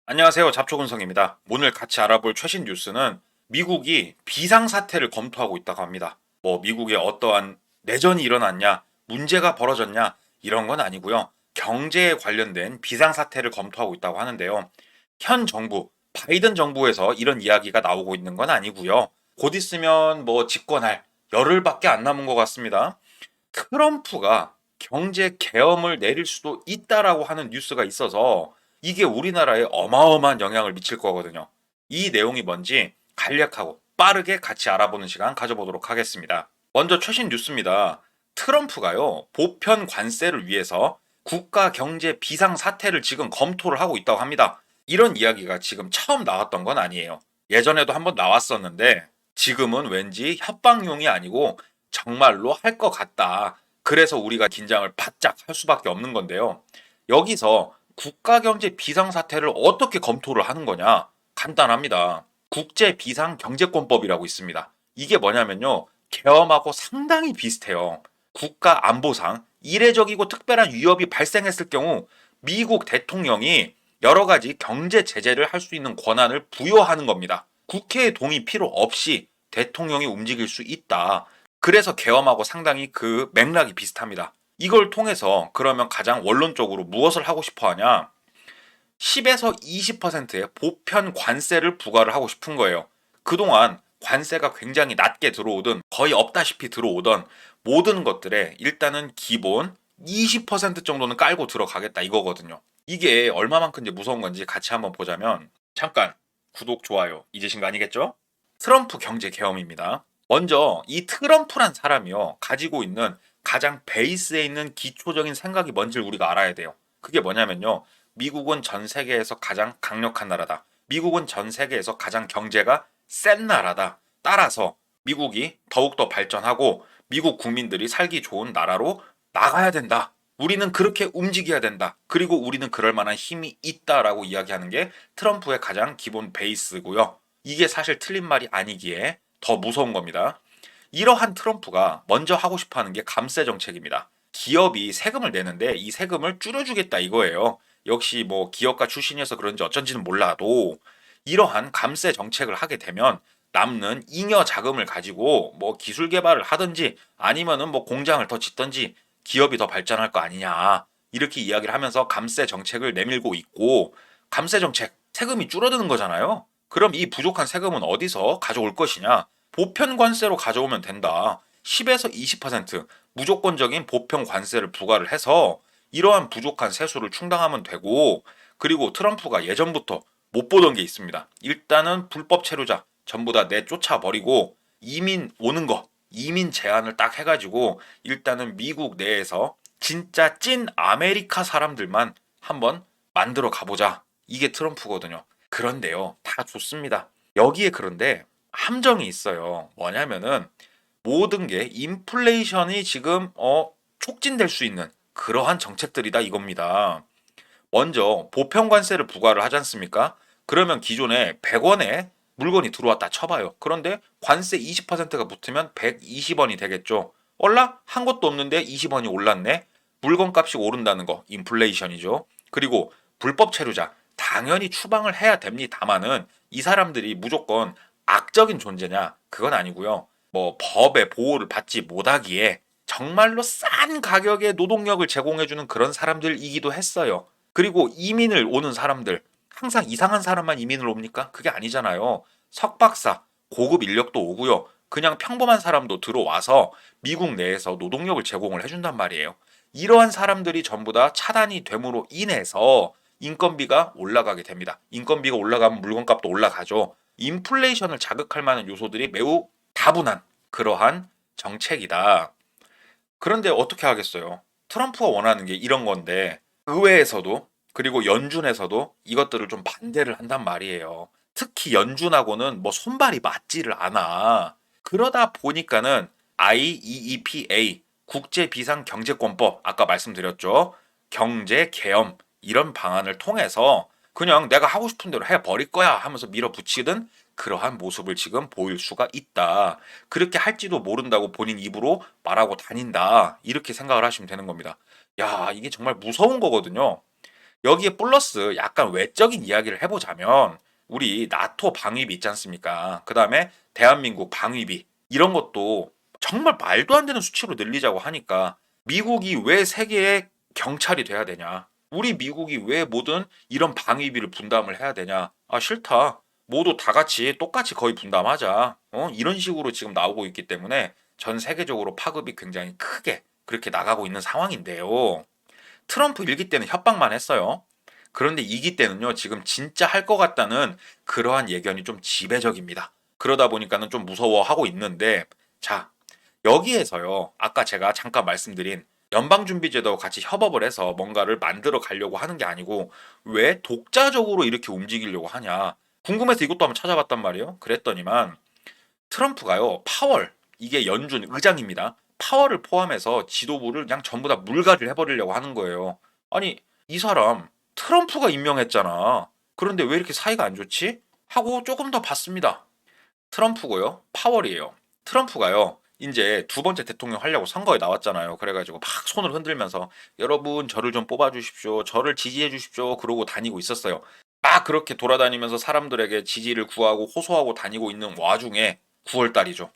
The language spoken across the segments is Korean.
안녕하세요. 잡초근성입니다. 오늘 같이 알아볼 최신 뉴스는 미국이 비상사태를 검토하고 있다고 합니다. 미국에 어떠한 내전이 일어났냐, 문제가 벌어졌냐, 이런 건 아니고요. 경제에 관련된 비상사태를 검토하고 있다고 하는데요. 현 정부, 바이든 정부에서 이런 이야기가 나오고 있는 건 아니고요. 곧 있으면 집권할 열흘밖에 안 남은 것 같습니다. 트럼프가 경제 계엄을 내릴 수도 있다라고 하는 뉴스가 있어서 이게 우리나라에 어마어마한 영향을 미칠 거거든요. 이 내용이 뭔지 간략하고 빠르게 같이 알아보는 시간 가져보도록 하겠습니다. 먼저 최신 뉴스입니다. 트럼프가요, 보편 관세를 위해서 국가 경제 비상 사태를 지금 검토를 하고 있다고 합니다. 이런 이야기가 지금 처음 나왔던 건 아니에요. 예전에도 한번 나왔었는데 지금은 왠지 협박용이 아니고 정말로 할 것 같다. 그래서 우리가 긴장을 바짝 할 수밖에 없는 건데요. 여기서 국가경제 비상사태를 어떻게 검토를 하는 거냐? 간단합니다. 국제비상경제권법이라고 있습니다. 이게 뭐냐면요. 계엄하고 상당히 비슷해요. 국가 안보상 이례적이고 특별한 위협이 발생했을 경우 미국 대통령이 여러 가지 경제 제재를 할 수 있는 권한을 부여하는 겁니다. 국회의 동의 필요 없이 대통령이 움직일 수 있다. 그래서 계엄하고 상당히 그 맥락이 비슷합니다. 이걸 통해서 그러면 가장 원론적으로 무엇을 하고 싶어 하냐? 10에서 20%의 보편 관세를 부과를 하고 싶은 거예요. 그동안 관세가 굉장히 낮게 들어오든 거의 없다시피 들어오던 모든 것들에 일단은 기본 20% 정도는 깔고 들어가겠다 이거거든요. 이게 얼마만큼 이제 무서운 건지 같이 한번 보자면 잠깐 구독, 좋아요 잊으신 거 아니겠죠? 트럼프 경제 계엄입니다. 먼저 이 트럼프란 사람이요 가지고 있는 가장 베이스에 있는 기초적인 생각이 뭔지를 우리가 알아야 돼요. 그게 뭐냐면요. 미국은 전 세계에서 가장 강력한 나라다. 미국은 전 세계에서 가장 경제가 센 나라다. 따라서 미국이 더욱더 발전하고 미국 국민들이 살기 좋은 나라로 나가야 된다. 우리는 그렇게 움직여야 된다. 그리고 우리는 그럴 만한 힘이 있다라고 이야기하는 게 트럼프의 가장 기본 베이스고요. 이게 사실 틀린 말이 아니기에 더 무서운 겁니다. 이러한 트럼프가 먼저 하고 싶어 하는 게 감세 정책입니다. 기업이 세금을 내는데 이 세금을 줄여주겠다 이거예요. 역시 기업가 출신이어서 그런지 어쩐지는 몰라도 이러한 감세 정책을 하게 되면 남는 잉여 자금을 가지고 기술 개발을 하든지 아니면은 공장을 더 짓든지 기업이 더 발전할 거 아니냐. 이렇게 이야기를 하면서 감세 정책을 내밀고 있고 감세 정책 세금이 줄어드는 거잖아요. 그럼 이 부족한 세금은 어디서 가져올 것이냐? 보편 관세로 가져오면 된다. 10에서 20% 무조건적인 보편 관세를 부과를 해서 이러한 부족한 세수를 충당하면 되고 그리고 트럼프가 예전부터 못 보던 게 있습니다. 일단은 불법 체류자 전부 다 내쫓아 버리고 이민 오는 거 이민 제한을 딱 해가지고 일단은 미국 내에서 진짜 찐 아메리카 사람들만 한번 만들어 가보자. 이게 트럼프거든요. 그런데요, 다 좋습니다. 여기에 그런데 함정이 있어요. 뭐냐면은 모든 게 인플레이션이 지금 촉진될 수 있는 그러한 정책들이다 이겁니다. 먼저 보편 관세를 부과를 하지 않습니까? 그러면 기존에 100원에 물건이 들어왔다 쳐봐요. 그런데 관세 20%가 붙으면 120원이 되겠죠. 얼라? 한 것도 없는데 20원이 올랐네. 물건값이 오른다는 거 인플레이션이죠. 그리고 불법 체류자 당연히 추방을 해야 됩니다마는 이 사람들이 무조건 악적인 존재냐? 그건 아니고요. 법의 보호를 받지 못하기에 정말로 싼 가격에 노동력을 제공해주는 그런 사람들이기도 했어요. 그리고 이민을 오는 사람들 항상 이상한 사람만 이민을 옵니까? 그게 아니잖아요. 석박사, 고급 인력도 오고요. 그냥 평범한 사람도 들어와서 미국 내에서 노동력을 제공을 해준단 말이에요. 이러한 사람들이 전부 다 차단이 됨으로 인해서 인건비가 올라가게 됩니다. 인건비가 올라가면 물건값도 올라가죠. 인플레이션을 자극할 만한 요소들이 매우 다분한 그러한 정책이다. 그런데 어떻게 하겠어요? 트럼프가 원하는 게 이런 건데 의회에서도 그리고 연준에서도 이것들을 좀 반대를 한단 말이에요. 특히 연준하고는 손발이 맞지를 않아. 그러다 보니까는 IEEPA 국제비상경제권법 아까 말씀드렸죠. 경제 계엄 이런 방안을 통해서 그냥 내가 하고 싶은 대로 해버릴 거야 하면서 밀어붙이든 그러한 모습을 지금 보일 수가 있다. 그렇게 할지도 모른다고 본인 입으로 말하고 다닌다. 이렇게 생각을 하시면 되는 겁니다. 야, 이게 정말 무서운 거거든요. 여기에 플러스 약간 외적인 이야기를 해보자면 우리 나토 방위비 있지 않습니까? 그 다음에 대한민국 방위비 이런 것도 정말 말도 안 되는 수치로 늘리자고 하니까 미국이 왜 세계의 경찰이 돼야 되냐? 우리 미국이 왜 모든 이런 방위비를 분담을 해야 되냐? 아 싫다. 모두 다 같이 똑같이 거의 분담하자. 이런 식으로 지금 나오고 있기 때문에 전 세계적으로 파급이 굉장히 크게 그렇게 나가고 있는 상황인데요. 트럼프 1기 때는 협박만 했어요. 그런데 2기 때는요, 지금 진짜 할 것 같다는 그러한 예견이 좀 지배적입니다. 그러다 보니까는 좀 무서워하고 있는데, 자, 여기에서요, 아까 제가 잠깐 말씀드린 연방준비제도와 같이 협업을 해서 뭔가를 만들어 가려고 하는 게 아니고, 왜 독자적으로 이렇게 움직이려고 하냐. 궁금해서 이것도 한번 찾아봤단 말이에요. 그랬더니만, 트럼프가요, 파월, 이게 연준 의장입니다. 파월을 포함해서 지도부를 그냥 전부 다 물갈이를 해버리려고 하는 거예요. 아니, 이 사람 트럼프가 임명했잖아. 그런데 왜 이렇게 사이가 안 좋지? 하고 조금 더 봤습니다. 트럼프고요, 파월이에요. 트럼프가요, 이제 두 번째 대통령 하려고 선거에 나왔잖아요. 그래가지고 막 손을 흔들면서 여러분 저를 좀 뽑아주십시오. 저를 지지해 주십시오. 그러고 다니고 있었어요. 막 그렇게 돌아다니면서 사람들에게 지지를 구하고 호소하고 다니고 있는 와중에 9월 달이죠.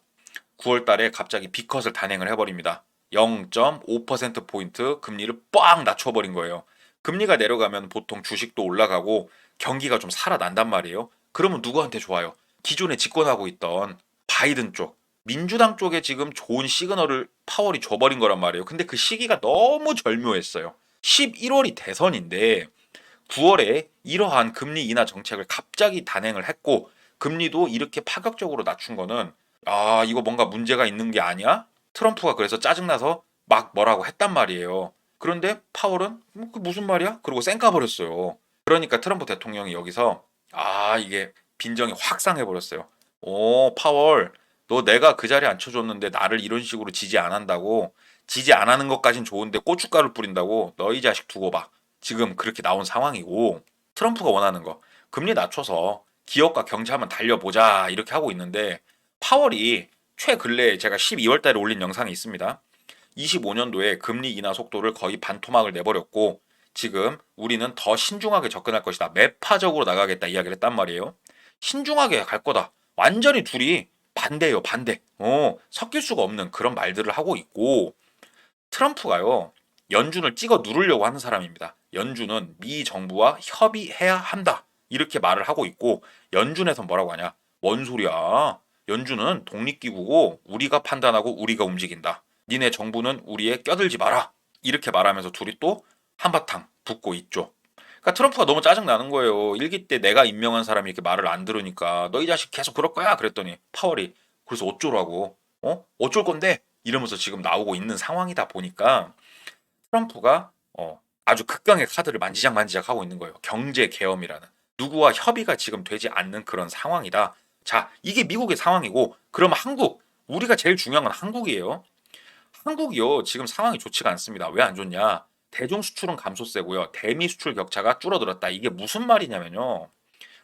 9월 달에 갑자기 B컷을 단행을 해버립니다. 0.5%포인트 금리를 빡 낮춰버린 거예요. 금리가 내려가면 보통 주식도 올라가고 경기가 좀 살아난단 말이에요. 그러면 누구한테 좋아요? 기존에 집권하고 있던 바이든 쪽, 민주당 쪽에 지금 좋은 시그널을 파월이 줘버린 거란 말이에요. 근데 그 시기가 너무 절묘했어요. 11월이 대선인데 9월에 이러한 금리 인하 정책을 갑자기 단행을 했고 금리도 이렇게 파격적으로 낮춘 거는 아 이거 뭔가 문제가 있는 게 아니야? 트럼프가 그래서 짜증나서 막 뭐라고 했단 말이에요. 그런데 파월은 그 무슨 말이야? 그러고 쌩까버렸어요. 그러니까 트럼프 대통령이 여기서 아 이게 빈정이 확 상해버렸어요. 오 파월 너 내가 그 자리에 앉혀줬는데 나를 이런 식으로 지지 안 한다고 지지 안 하는 것까진 좋은데 고춧가루 뿌린다고 너 이 자식 두고 봐. 지금 그렇게 나온 상황이고 트럼프가 원하는 거 금리 낮춰서 기업과 경제 한번 달려보자 이렇게 하고 있는데 파월이 최근래에 제가 12월 달에 올린 영상이 있습니다. 25년도에 금리 인하 속도를 거의 반토막을 내버렸고 지금 우리는 더 신중하게 접근할 것이다. 매파적으로 나가겠다 이야기를 했단 말이에요. 신중하게 갈 거다. 완전히 둘이 반대예요, 반대. 섞일 수가 없는 그런 말들을 하고 있고 트럼프가요, 연준을 찍어 누르려고 하는 사람입니다. 연준은 미 정부와 협의해야 한다. 이렇게 말을 하고 있고, 연준에서 뭐라고 하냐? 뭔 소리야? 연준은 독립기구고, 우리가 판단하고 우리가 움직인다. 니네 정부는 우리에 껴들지 마라. 이렇게 말하면서 둘이 또 한바탕 붙고 있죠. 그러니까 트럼프가 너무 짜증나는 거예요. 일기 때 내가 임명한 사람이 이렇게 말을 안 들으니까 너 이 자식 계속 그럴 거야? 그랬더니 파월이 그래서 어쩌라고? 어쩔 건데? 이러면서 지금 나오고 있는 상황이다 보니까 트럼프가 아주 극강의 카드를 만지작 하고 있는 거예요. 경제 계엄이라는 누구와 협의가 지금 되지 않는 그런 상황이다. 자, 이게 미국의 상황이고 그럼 한국 우리가 제일 중요한 건 한국이에요. 한국이요 지금 상황이 좋지가 않습니다. 왜 안 좋냐? 대중 수출은 감소세고요. 대미 수출 격차가 줄어들었다. 이게 무슨 말이냐면요.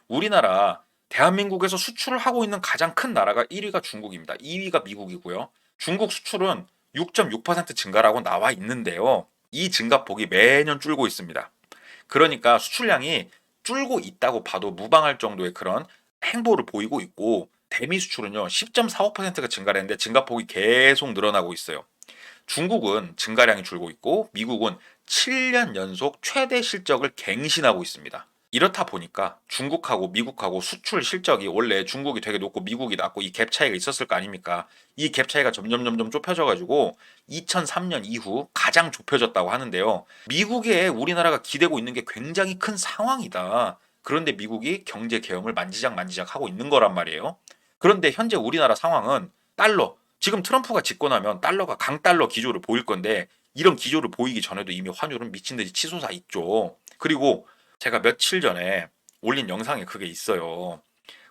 우리나라 대한민국에서 수출을 하고 있는 가장 큰 나라가 1위가 중국입니다. 2위가 미국이고요. 중국 수출은 6.6% 증가라고 나와 있는데요. 이 증가폭이 매년 줄고 있습니다. 그러니까 수출량이 줄고 있다고 봐도 무방할 정도의 그런 행보를 보이고 있고 대미 수출은요 10.45%가 증가를 했는데 증가폭이 계속 늘어나고 있어요. 중국은 증가량이 줄고 있고 미국은 7년 연속 최대 실적을 갱신하고 있습니다. 이렇다 보니까 중국하고 미국하고 수출 실적이 원래 중국이 되게 높고 미국이 낮고 이 갭 차이가 있었을 거 아닙니까? 이 갭 차이가 점점 좁혀져 가지고 2003년 이후 가장 좁혀졌다고 하는데요. 미국에 우리나라가 기대고 있는 게 굉장히 큰 상황이다. 그런데 미국이 경제 계엄을 만지작 하고 있는 거란 말이에요. 그런데 현재 우리나라 상황은 달러 지금 트럼프가 집권하면 달러가 강달러 기조를 보일 건데 이런 기조를 보이기 전에도 이미 환율은 미친 듯이 치솟아 있죠. 그리고 제가 며칠 전에 올린 영상에 그게 있어요.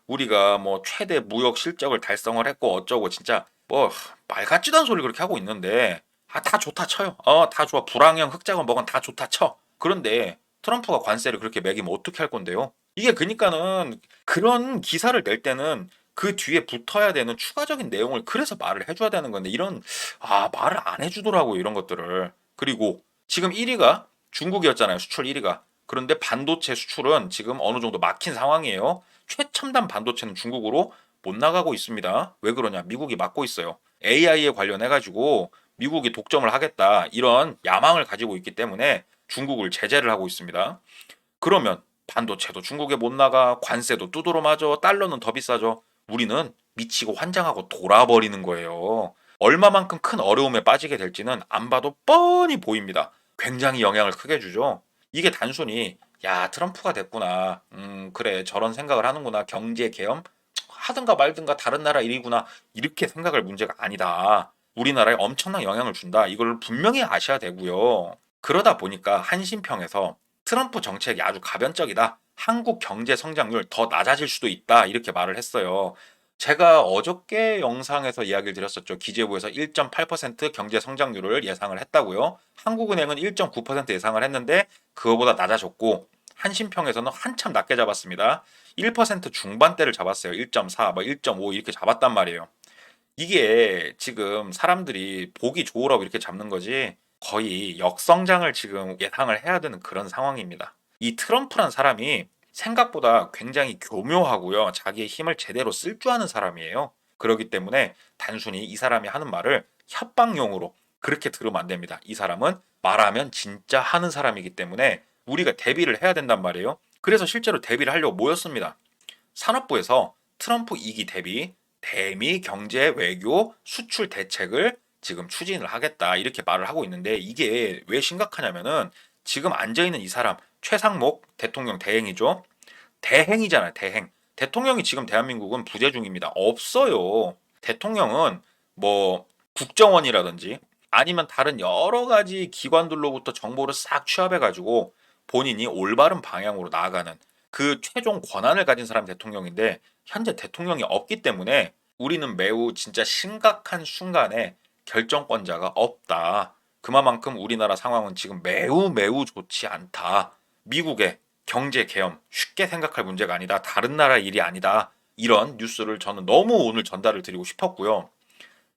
우리가 뭐 최대 무역 실적을 달성을 했고 어쩌고 진짜 뭐 말 같지도 않은 소리를 그렇게 하고 있는데 다 좋다 쳐요. 다 좋아. 불황형 흑자금 먹은 다 좋다 쳐. 그런데 트럼프가 관세를 그렇게 매기면 어떻게 할 건데요? 이게 그니까는 그런 기사를 낼 때는 그 뒤에 붙어야 되는 추가적인 내용을 그래서 말을 해줘야 되는 건데 이런 말을 안 해주더라고요 이런 것들을. 그리고 지금 1위가 중국이었잖아요 수출 1위가. 그런데 반도체 수출은 지금 어느 정도 막힌 상황이에요. 최첨단 반도체는 중국으로 못 나가고 있습니다. 왜 그러냐? 미국이 막고 있어요. AI에 관련해 가지고 미국이 독점을 하겠다 이런 야망을 가지고 있기 때문에 중국을 제재를 하고 있습니다. 그러면 반도체도 중국에 못 나가, 관세도 두드러 맞아, 달러는 더 비싸죠. 우리는 미치고 환장하고 돌아버리는 거예요. 얼마만큼 큰 어려움에 빠지게 될지는 안 봐도 뻔히 보입니다. 굉장히 영향을 크게 주죠. 이게 단순히 야 트럼프가 됐구나, 그래 저런 생각을 하는구나, 경제 계엄 하든가 말든가 다른 나라 일이구나, 이렇게 생각할 문제가 아니다. 우리나라에 엄청난 영향을 준다. 이걸 분명히 아셔야 되고요. 그러다 보니까 한신평에서 트럼프 정책이 아주 가변적이다, 한국 경제 성장률 더 낮아질 수도 있다, 이렇게 말을 했어요. 제가 어저께 영상에서 이야기를 드렸었죠. 기재부에서 1.8% 경제 성장률을 예상을 했다고요. 한국은행은 1.9% 예상을 했는데 그거보다 낮아졌고, 한신평에서는 한참 낮게 잡았습니다. 1% 중반대를 잡았어요. 1.4, 1.5 이렇게 잡았단 말이에요. 이게 지금 사람들이 보기 좋으라고 이렇게 잡는 거지 거의 역성장을 지금 예상을 해야 되는 그런 상황입니다. 이 트럼프란 사람이 생각보다 굉장히 교묘하고요. 자기의 힘을 제대로 쓸 줄 아는 사람이에요. 그렇기 때문에 단순히 이 사람이 하는 말을 협박용으로 그렇게 들으면 안 됩니다. 이 사람은 말하면 진짜 하는 사람이기 때문에 우리가 대비를 해야 된단 말이에요. 그래서 실제로 대비를 하려고 모였습니다. 산업부에서 트럼프 2기 대비 대미 경제 외교 수출 대책을 지금 추진을 하겠다 이렇게 말을 하고 있는데, 이게 왜 심각하냐면은 지금 앉아있는 이 사람 최상목 대통령 대행이죠. 대행이잖아요. 대행. 대통령이 지금 대한민국은 부재 중입니다. 없어요. 대통령은 뭐 국정원이라든지 아니면 다른 여러 가지 기관들로부터 정보를 싹 취합해가지고 본인이 올바른 방향으로 나아가는 그 최종 권한을 가진 사람이 대통령인데, 현재 대통령이 없기 때문에 우리는 매우 진짜 심각한 순간에 결정권자가 없다. 그만큼 우리나라 상황은 지금 매우 매우 좋지 않다. 미국의 경제 계엄 쉽게 생각할 문제가 아니다. 다른 나라 일이 아니다. 이런 뉴스를 저는 너무 오늘 전달을 드리고 싶었고요.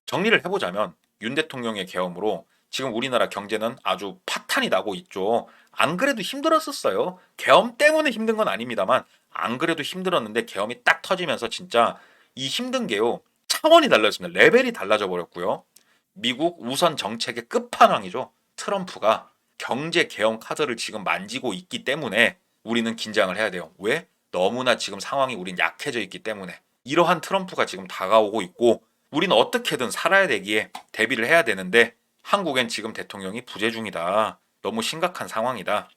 정리를 해보자면 윤 대통령의 계엄으로 지금 우리나라 경제는 아주 파탄이 나고 있죠. 안 그래도 힘들었었어요. 계엄 때문에 힘든 건 아닙니다만 안 그래도 힘들었는데 계엄이 딱 터지면서 진짜 이 힘든 게요, 차원이 달라졌습니다. 레벨이 달라져 버렸고요. 미국 우선 정책의 끝판왕이죠. 트럼프가 경제 계엄 카드를 지금 만지고 있기 때문에 우리는 긴장을 해야 돼요. 왜? 너무나 지금 상황이 우린 약해져 있기 때문에. 이러한 트럼프가 지금 다가오고 있고 우리는 어떻게든 살아야 되기에 대비를 해야 되는데 한국엔 지금 대통령이 부재 중이다. 너무 심각한 상황이다.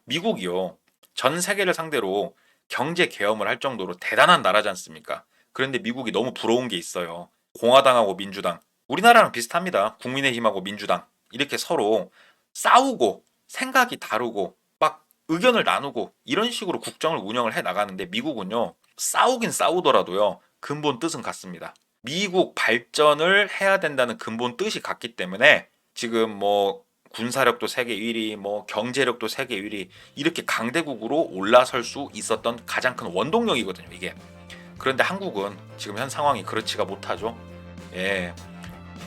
미국이요, 전 세계를 상대로 경제 계엄을 할 정도로 대단한 나라지 않습니까? 그런데 미국이 너무 부러운 게 있어요. 공화당하고 민주당, 우리나라랑 비슷합니다. 국민의힘하고 민주당 이렇게 서로 싸우고 생각이 다르고 막 의견을 나누고 이런 식으로 국정을 운영을 해 나가는데, 미국은요 싸우긴 싸우더라도요 근본 뜻은 같습니다. 미국 발전을 해야 된다는 근본 뜻이 같기 때문에 지금 뭐 군사력도 세계 1위, 뭐 경제력도 세계 1위 이렇게 강대국으로 올라설 수 있었던 가장 큰 원동력이거든요, 이게. 그런데 한국은 지금 현 상황이 그렇지가 못하죠. 예.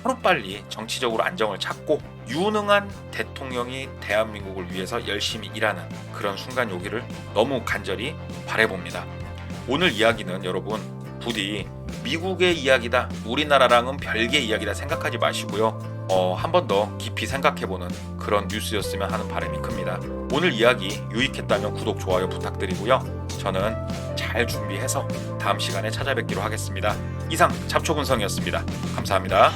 하루빨리 정치적으로 안정을 찾고 유능한 대통령이 대한민국을 위해서 열심히 일하는 그런 순간 오기를 너무 간절히 바라봅니다. 오늘 이야기는 여러분 부디 미국의 이야기다, 우리나라랑은 별개의 이야기다 생각하지 마시고요. 한 번 더 깊이 생각해보는 그런 뉴스였으면 하는 바람이 큽니다. 오늘 이야기 유익했다면 구독, 좋아요 부탁드리고요. 저는 잘 준비해서 다음 시간에 찾아뵙기로 하겠습니다. 이상 잡초군성이었습니다. 감사합니다.